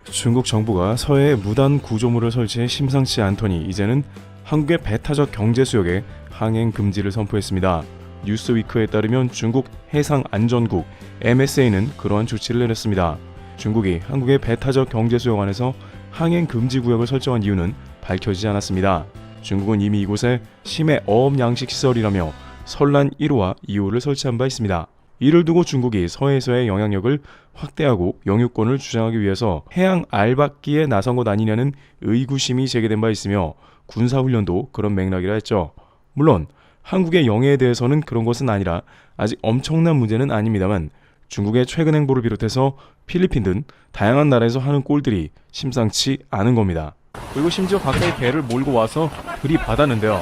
중국 정부가 서해에 무단 구조물을 설치해 심상치 않더니 이제는 한국의 배타적 경제 수역에 항행 금지를 선포했습니다. 뉴스위크에 따르면 중국 해상안전국 MSA는 그러한 조치를 내렸습니다. 중국이 한국의 배타적 경제 수역 안에서 항행 금지 구역을 설정한 이유는 밝혀지지 않았습니다. 중국은 이미 이곳에 심해 어업 양식 시설이라며 선란 1호와 2호를 설치한 바 있습니다. 이를 두고 중국이 서해에서의 영향력을 확대하고 영유권을 주장하기 위해서 해양 알박기에 나선 것 아니냐는 의구심이 제기된 바 있으며 군사훈련도 그런 맥락이라 했죠. 물론 한국의 영해에 대해서는 그런 것은 아니라 아직 엄청난 문제는 아닙니다만 중국의 최근 행보를 비롯해서 필리핀 등 다양한 나라에서 하는 꼴들이 심상치 않은 겁니다. 그리고 심지어 가까이 배를 몰고 와서 들이받았는데요.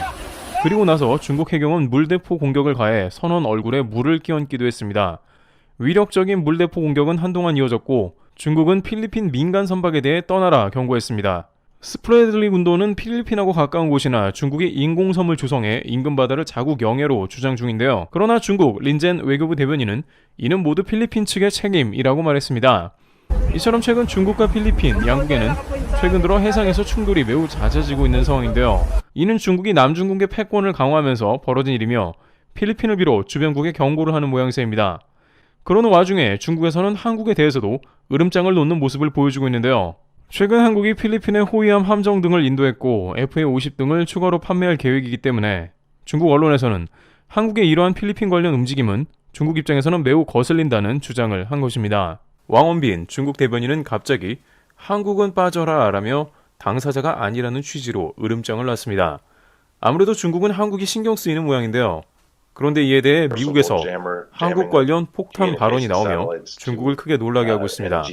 그리고 나서 중국 해경은 물대포 공격을 가해 선원 얼굴에 물을 끼얹기도 했습니다. 위력적인 물대포 공격은 한동안 이어졌고 중국은 필리핀 민간 선박에 대해 떠나라 경고했습니다. 스프레들리 군도는 필리핀하고 가까운 곳이나 중국이 인공섬을 조성해 인근 바다를 자국 영해로 주장 중인데요. 그러나 중국 린젠 외교부 대변인은 이는 모두 필리핀 측의 책임이라고 말했습니다. 이처럼 최근 중국과 필리핀 양국에는 최근 들어 해상에서 충돌이 매우 잦아지고 있는 상황인데요. 이는 중국이 남중국의 패권을 강화하면서 벌어진 일이며 필리핀을 비롯 주변국에 경고를 하는 모양새입니다. 그러는 와중에 중국에서는 한국에 대해서도 으름장을 놓는 모습을 보여주고 있는데요. 최근 한국이 필리핀의 호위함 함정 등을 인도했고 FA-50 등을 추가로 판매할 계획이기 때문에 중국 언론에서는 한국의 이러한 필리핀 관련 움직임은 중국 입장에서는 매우 거슬린다는 주장을 한 것입니다. 왕원빈 중국 대변인은 갑자기 한국은 빠져라 라며 당사자가 아니라는 취지로 으름장을 놨습니다. 아무래도 중국은 한국이 신경 쓰이는 모양인데요. 그런데 이에 대해 미국에서 한국 관련 폭탄 발언이 나오며 중국을 크게 놀라게 하고 있습니다.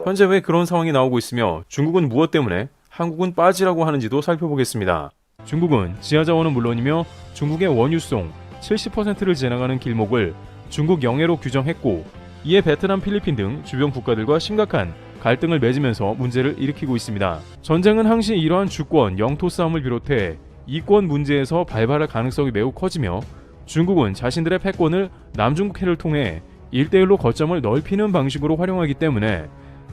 현재 왜 그런 상황이 나오고 있으며 중국은 무엇 때문에 한국은 빠지라고 하는지도 살펴보겠습니다. 중국은 지하자원은 물론이며 중국의 원유송 70%를 지나가는 길목을 중국 영해로 규정했고 이에 베트남, 필리핀 등 주변 국가들과 심각한 갈등을 맺으면서 문제를 일으키고 있습니다. 전쟁은 항시 이러한 주권, 영토 싸움을 비롯해 이권 문제에서 발발할 가능성이 매우 커지며 중국은 자신들의 패권을 남중국해를 통해 1대1로 거점을 넓히는 방식으로 활용하기 때문에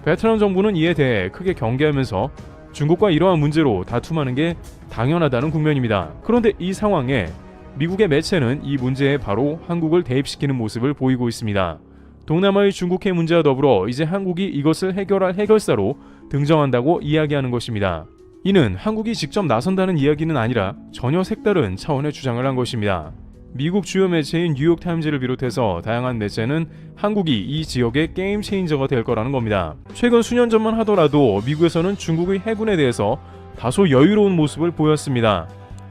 베트남 정부는 이에 대해 크게 경계하면서 중국과 이러한 문제로 다툼하는 게 당연하다는 국면입니다. 그런데 이 상황에 미국의 매체는 이 문제에 바로 한국을 대입시키는 모습을 보이고 있습니다. 동남아의 중국해 문제와 더불어 이제 한국이 이것을 해결할 해결사로 등장한다고 이야기하는 것입니다. 이는 한국이 직접 나선다는 이야기는 아니라 전혀 색다른 차원의 주장을 한 것입니다. 미국 주요 매체인 뉴욕타임즈를 비롯해서 다양한 매체는 한국이 이 지역의 게임 체인저가 될 거라는 겁니다. 최근 수년 전만 하더라도 미국에서는 중국의 해군에 대해서 다소 여유로운 모습을 보였습니다.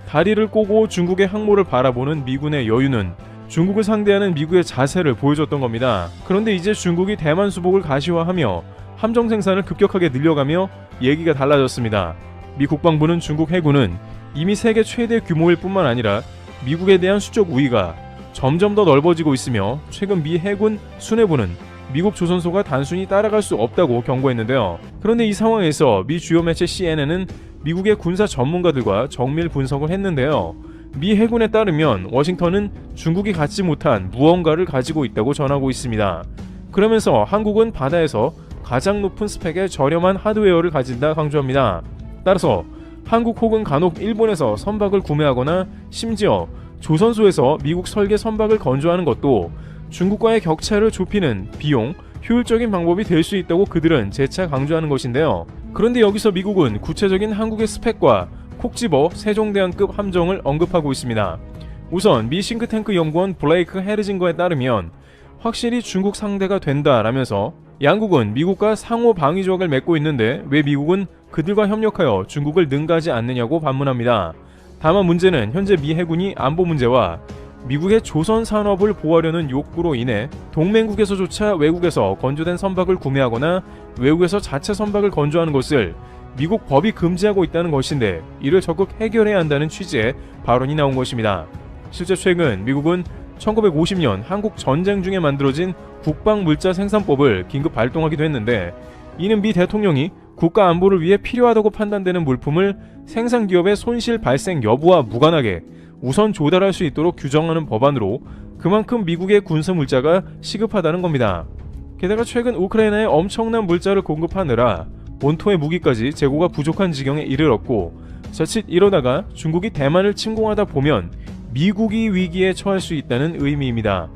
다리를 꼬고 중국의 항모를 바라보는 미군의 여유는 중국을 상대하는 미국의 자세를 보여줬던 겁니다. 그런데 이제 중국이 대만 수복을 가시화하며 함정 생산을 급격하게 늘려가며 얘기가 달라졌습니다. 미 국방부는 중국 해군은 이미 세계 최대 규모일 뿐만 아니라 미국에 대한 수적 우위가 점점 더 넓어지고 있으며 최근 미 해군 수뇌부는 미국 조선소가 단순히 따라갈 수 없다고 경고했는데요. 그런데 이 상황에서 미 주요 매체 CNN은 미국의 군사 전문가들과 정밀 분석을 했는데요. 미 해군에 따르면 워싱턴은 중국이 갖지 못한 무언가를 가지고 있다고 전하고 있습니다. 그러면서 한국은 바다에서 가장 높은 스펙의 저렴한 하드웨어를 가진다 강조합니다. 따라서 한국 혹은 간혹 일본에서 선박을 구매하거나 심지어 조선소에서 미국 설계 선박을 건조하는 것도 중국과의 격차를 좁히는 비용, 효율적인 방법이 될 수 있다고 그들은 재차 강조하는 것인데요. 그런데 여기서 미국은 구체적인 한국의 스펙과 콕 집어 세종대왕급 함정을 언급하고 있습니다. 우선 미 싱크탱크 연구원 블레이크 헤르징거에 따르면 확실히 중국 상대가 된다라면서 양국은 미국과 상호 방위 조약을 맺고 있는데 왜 미국은 그들과 협력하여 중국을 능가하지 않느냐고 반문합니다. 다만 문제는 현재 미 해군이 안보 문제와 미국의 조선 산업을 보호하려는 욕구로 인해 동맹국에서조차 외국에서 건조된 선박을 구매하거나 외국에서 자체 선박을 건조하는 것을 미국 법이 금지하고 있다는 것인데 이를 적극 해결해야 한다는 취지의 발언이 나온 것입니다. 실제 최근 미국은 1950년 한국 전쟁 중에 만들어진 국방물자 생산법을 긴급 발동하기도 했는데 이는 미 대통령이 국가 안보를 위해 필요하다고 판단되는 물품을 생산기업의 손실 발생 여부와 무관하게 우선 조달할 수 있도록 규정하는 법안으로 그만큼 미국의 군사 물자가 시급하다는 겁니다. 게다가 최근 우크라이나에 엄청난 물자를 공급하느라 본토의 무기까지 재고가 부족한 지경에 이르렀고, 자칫 이러다가 중국이 대만을 침공하다 보면 미국이 위기에 처할 수 있다는 의미입니다.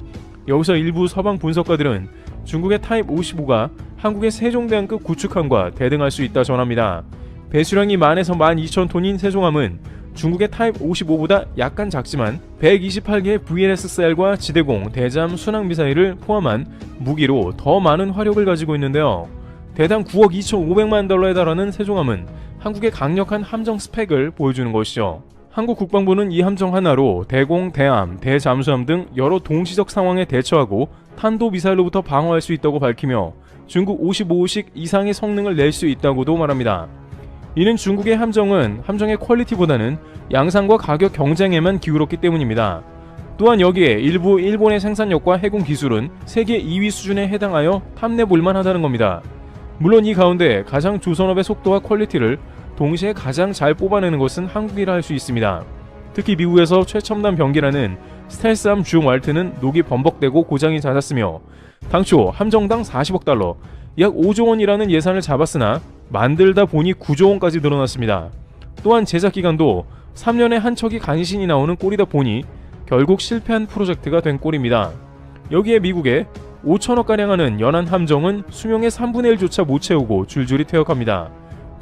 여기서 일부 서방 분석가들은 중국의 타입 55가 한국의 세종대왕급 구축함과 대등할 수 있다 전합니다. 배수량이 10,000에서 12,000톤인 세종함은 중국의 타입 55보다 약간 작지만 128개의 VLSCR과 지대공, 대잠, 순항미사일을 포함한 무기로 더 많은 화력을 가지고 있는데요. 대당 9억 2,500만 달러에 달하는 세종함은 한국의 강력한 함정 스펙을 보여주는 것이죠. 한국 국방부는 이 함정 하나로 대공, 대함, 대잠수함 등 여러 동시적 상황에 대처하고 탄도미사일로부터 방어할 수 있다고 밝히며 중국 55식 이상의 성능을 낼 수 있다고도 말합니다. 이는 중국의 함정은 함정의 퀄리티보다는 양산과 가격 경쟁에만 기울었기 때문입니다. 또한 여기에 일부 일본의 생산력과 해군 기술은 세계 2위 수준에 해당하여 탐내볼만 하다는 겁니다. 물론 이 가운데 가장 조선업의 속도와 퀄리티를 동시에 가장 잘 뽑아내는 것은 한국이라 할 수 있습니다. 특히 미국에서 최첨단 병기라는 스텔스함 중 왈트는 녹이 범벅되고 고장이 잦았으며 당초 함정당 40억 달러, 약 5조 원이라는 예산을 잡았으나 만들다 보니 9조 원까지 늘어났습니다. 또한 제작 기간도 3년에 한 척이 간신히 나오는 꼴이다 보니 결국 실패한 프로젝트가 된 꼴입니다. 여기에 미국의 5천억가량 하는 연안 함정은 수명의 3분의 1조차 못 채우고 줄줄이 퇴역합니다.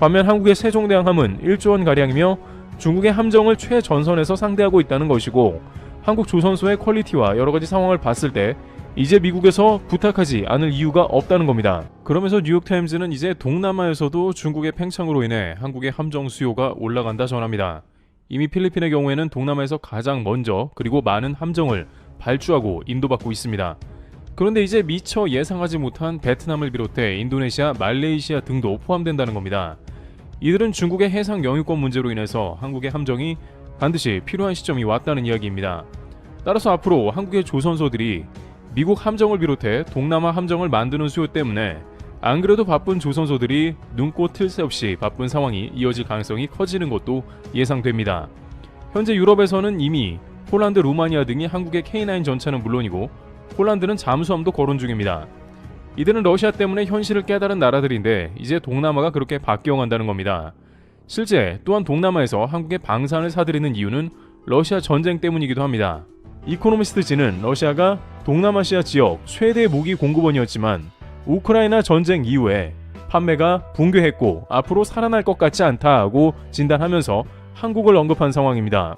반면 한국의 세종대왕함은 1조 원가량이며 중국의 함정을 최전선에서 상대하고 있다는 것이고, 한국 조선소의 퀄리티와 여러가지 상황을 봤을 때 이제 미국에서 부탁하지 않을 이유가 없다는 겁니다. 그러면서 뉴욕타임즈는 이제 동남아에서도 중국의 팽창으로 인해 한국의 함정 수요가 올라간다 전합니다. 이미 필리핀의 경우에는 동남아에서 가장 먼저 그리고 많은 함정을 발주하고 인도받고 있습니다. 그런데 이제 미처 예상하지 못한 베트남을 비롯해 인도네시아, 말레이시아 등도 포함된다는 겁니다. 이들은 중국의 해상 영유권 문제로 인해서 한국의 함정이 반드시 필요한 시점이 왔다는 이야기입니다. 따라서 앞으로 한국의 조선소들이 미국 함정을 비롯해 동남아 함정을 만드는 수요 때문에 안 그래도 바쁜 조선소들이 눈꽃 틀 새 없이 바쁜 상황이 이어질 가능성이 커지는 것도 예상됩니다. 현재 유럽에서는 이미 폴란드, 루마니아 등이 한국의 K9 전차는 물론이고 폴란드는 잠수함도 거론 중입니다. 이들은 러시아 때문에 현실을 깨달은 나라들인데 이제 동남아가 그렇게 바뀌어간다는 겁니다. 실제 또한 동남아에서 한국의 방산을 사들이는 이유는 러시아 전쟁 때문이기도 합니다. 이코노미스트지는 러시아가 동남아시아 지역 최대 무기 공급원이었지만 우크라이나 전쟁 이후에 판매가 붕괴했고 앞으로 살아날 것 같지 않다 하고 진단하면서 한국을 언급한 상황입니다.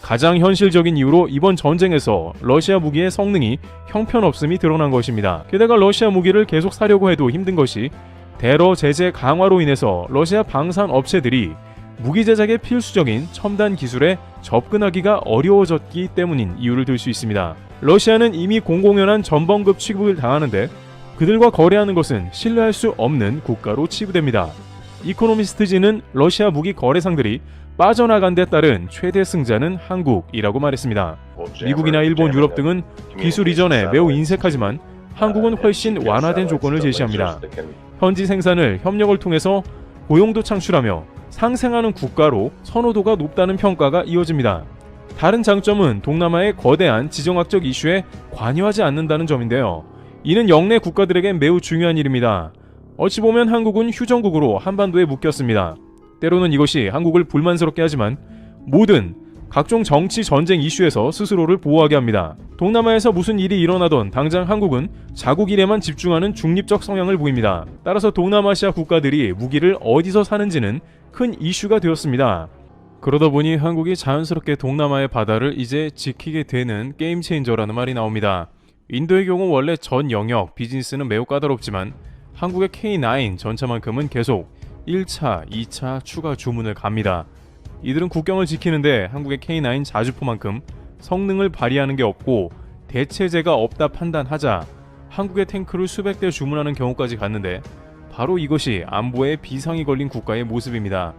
가장 현실적인 이유로 이번 전쟁에서 러시아 무기의 성능이 형편없음이 드러난 것입니다. 게다가 러시아 무기를 계속 사려고 해도 힘든 것이 대러 제재 강화로 인해서 러시아 방산 업체들이 무기 제작에 필수적인 첨단 기술에 접근하기가 어려워졌기 때문인 이유를 들 수 있습니다. 러시아는 이미 공공연한 전범급 취급을 당하는데 그들과 거래하는 것은 신뢰할 수 없는 국가로 치부됩니다. 이코노미스트지는 러시아 무기 거래상들이 빠져나간 데 따른 최대 승자는 한국이라고 말했습니다. 미국이나 일본, 유럽 등은 기술 이전에 매우 인색하지만 한국은 훨씬 완화된 조건을 제시합니다. 현지 생산을 협력을 통해서 고용도 창출하며 상생하는 국가로 선호도가 높다는 평가가 이어집니다. 다른 장점은 동남아의 거대한 지정학적 이슈에 관여하지 않는다는 점인데요. 이는 영내 국가들에겐 매우 중요한 일입니다. 어찌 보면 한국은 휴전국으로 한반도에 묶였습니다. 때로는 이것이 한국을 불만스럽게 하지만 모든 각종 정치 전쟁 이슈에서 스스로를 보호하게 합니다. 동남아에서 무슨 일이 일어나던 당장 한국은 자국 일에만 집중하는 중립적 성향을 보입니다. 따라서 동남아시아 국가들이 무기를 어디서 사는지는 큰 이슈가 되었습니다. 그러다 보니 한국이 자연스럽게 동남아의 바다를 이제 지키게 되는 게임 체인저라는 말이 나옵니다. 인도의 경우 원래 전 영역 비즈니스는 매우 까다롭지만 한국의 K9 전차만큼은 계속 1차, 2차 추가 주문을 갑니다. 이들은 국경을 지키는데 한국의 K9 자주포만큼 성능을 발휘하는 게 없고 대체제가 없다 판단하자 한국의 탱크를 수백 대 주문하는 경우까지 갔는데 바로 이것이 안보에 비상이 걸린 국가의 모습입니다.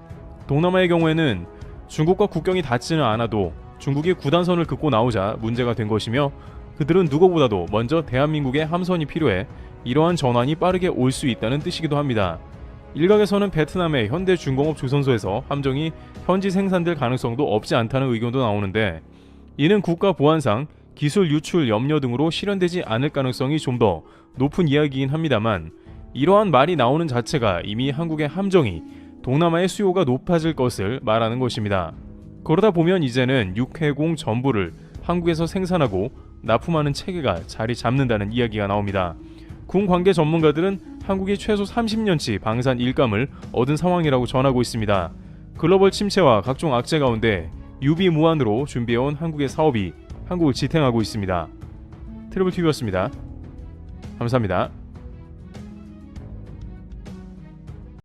동남아의 경우에는 중국과 국경이 닿지는 않아도 중국이 구단선을 긋고 나오자 문제가 된 것이며 그들은 누구보다도 먼저 대한민국의 함선이 필요해 이러한 전환이 빠르게 올 수 있다는 뜻이기도 합니다. 일각에서는 베트남의 현대중공업 조선소에서 함정이 현지 생산될 가능성도 없지 않다는 의견도 나오는데 이는 국가 보안상 기술 유출 염려 등으로 실현되지 않을 가능성이 좀 더 높은 이야기이긴 합니다만 이러한 말이 나오는 자체가 이미 한국의 함정이 동남아의 수요가 높아질 것을 말하는 것입니다. 그러다 보면 이제는 육해공 전부를 한국에서 생산하고 납품하는 체계가 자리 잡는다는 이야기가 나옵니다. 군 관계 전문가들은 한국이 최소 30년치 방산 일감을 얻은 상황이라고 전하고 있습니다. 글로벌 침체와 각종 악재 가운데 유비무환으로 준비해온 한국의 사업이 한국을 지탱하고 있습니다. 트리블TV였습니다. 감사합니다.